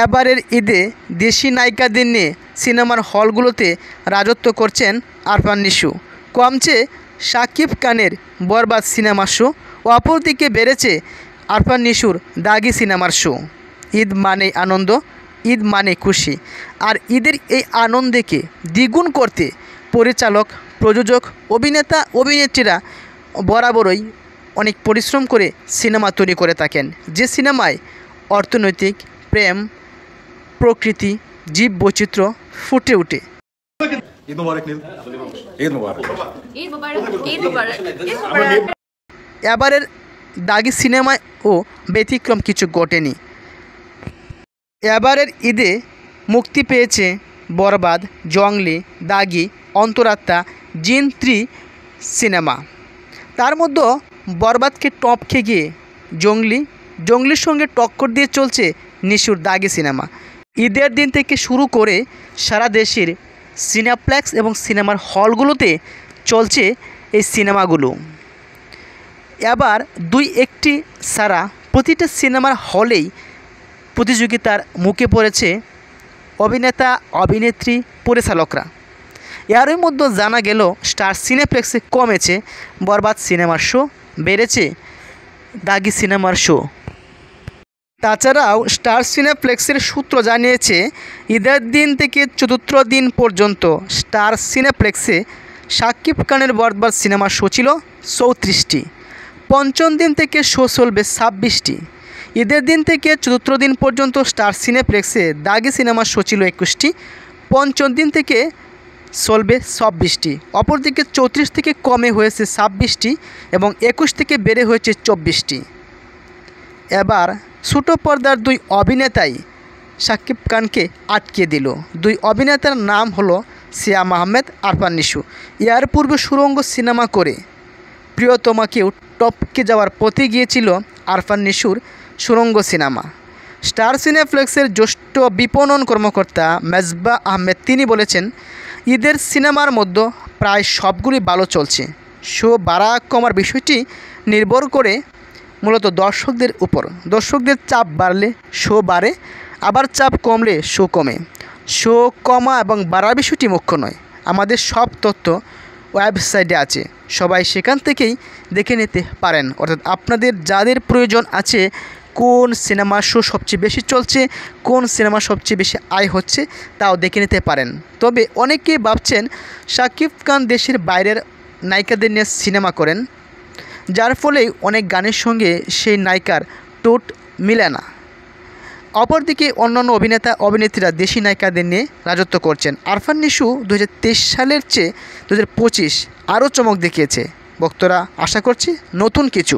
এবারের ঈদে দেশি নায়িকাদের নিয়ে সিনেমার হলগুলোতে রাজত্ব করছেন আরফান নিশু। কমছে শাকিব খানের বরবাদ সিনেমার শো, অপরদিকে বেড়েছে আরফান নিশুর দাগি সিনেমার শো। ঈদ মানে আনন্দ, ঈদ মানে খুশি, আর ঈদের এই আনন্দকে দ্বিগুণ করতে পরিচালক, প্রযোজক, অভিনেতা, অভিনেত্রীরা বরাবরই অনেক পরিশ্রম করে সিনেমা তৈরি করে থাকেন, যে সিনেমায় অর্থনৈতিক, প্রেম, প্রকৃতি, জীব বৈচিত্র্য ফুটে ওঠে। ঈদ মোবারক নীল, ঈদ মোবারক, ঈদ মোবারক, ঈদ মোবারক, ঈদ মোবারক। এবারের দাগি সিনেমায়ও ব্যতিক্রম কিছু ঘটেনি। এবারের ঈদে মুক্তি পেয়েছে বরবাদ, জঙ্গলি, দাগি, অন্তরাত্মা, জিন 3 সিনেমা। তার মধ্যে বরবাদকে টপকে গিয়ে জঙ্গলির সঙ্গে টক্কর দিয়ে চলছে নিশুর দাগি সিনেমা। ঈদের দিন থেকে শুরু করে সারা দেশের সিনেপ্লেক্স এবং সিনেমার হলগুলোতে চলছে এই সিনেমাগুলো। এবার 2-1টি ছাড়া প্রতিটা সিনেমার হলেই প্রতিযোগিতার মুখে পড়েছে অভিনেতা, অভিনেত্রী, পরিচালকরা। এরই মধ্যে জানা গেল স্টার সিনেপ্লেক্সে কমেছে বরবাদ সিনেমার শো, বেড়েছে দাগি সিনেমার শো। তাছাড়াও স্টার সিনেপ্লেক্সের সূত্র জানিয়েছে ঈদের দিন থেকে চতুর্থ দিন পর্যন্ত স্টার সিনেপ্লেক্সে শাকিব খানের বরবাদ সিনেমার শো ছিল 34টি, পঞ্চম দিন থেকে শো চলবে 26টি। ঈদের দিন থেকে চতুর্থ দিন পর্যন্ত স্টার সিনেপ্লেক্সে দাগি সিনেমার শো ছিল 21টি, পঞ্চম দিন থেকে চলবে 26টি। অপরদিকে 34 থেকে কমে হয়েছে 26টি এবং 21 থেকে বেড়ে হয়েছে 24টি। এবার ছোটো পর্দার 2 অভিনেতাই শাকিব খানকে আটকে দিল। 2 অভিনেতার নাম হলো সিয়াম আহমেদ, আরফান নিশু। এর পূর্বে সুরঙ্গ সিনেমা করে প্রিয়তমাকেও টপকে যাওয়ার পথে গিয়েছিল আরফান নিশুর সুরঙ্গ সিনেমা। স্টার সিনেপ্লেক্সের জ্যেষ্ঠ বিপণন কর্মকর্তা মেজবা আহমেদ তিনি বলেছেন, ঈদের সিনেমার মধ্যে প্রায় সবগুলি ভালো চলছে। শো বাড়া কমার বিষয়টি নির্ভর করে মূলত দর্শকদের উপর। দর্শকদের চাপ বাড়লে শো বাড়ে, আবার চাপ কমলে শো কমে। শো কমা এবং বাড়ার বিষয়টি মুখ্য নয়। আমাদের সব তথ্য ওয়েবসাইটে আছে, সবাই সেখান থেকেই দেখে নিতে পারেন। অর্থাৎ আপনাদের যাদের প্রয়োজন আছে, কোন সিনেমার শো সবচেয়ে বেশি চলছে, কোন সিনেমা সবচেয়ে বেশি আয় হচ্ছে, তাও দেখে নিতে পারেন। তবে অনেকেই ভাবছেন শাকিব খান দেশের বাইরের নায়িকাদের নিয়ে সিনেমা করেন, যার ফলে অনেক গানের সঙ্গে সেই নায়িকার টোট মিলে না। অপরদিকে অন্যান্য অভিনেতা, অভিনেত্রীরা দেশি নায়িকাদের নিয়ে রাজত্ব করছেন। আরফান নিশু 2023 সালের চেয়ে 2025 আরও চমক দেখিয়েছে। ভক্তরা আশা করছি নতুন কিছু।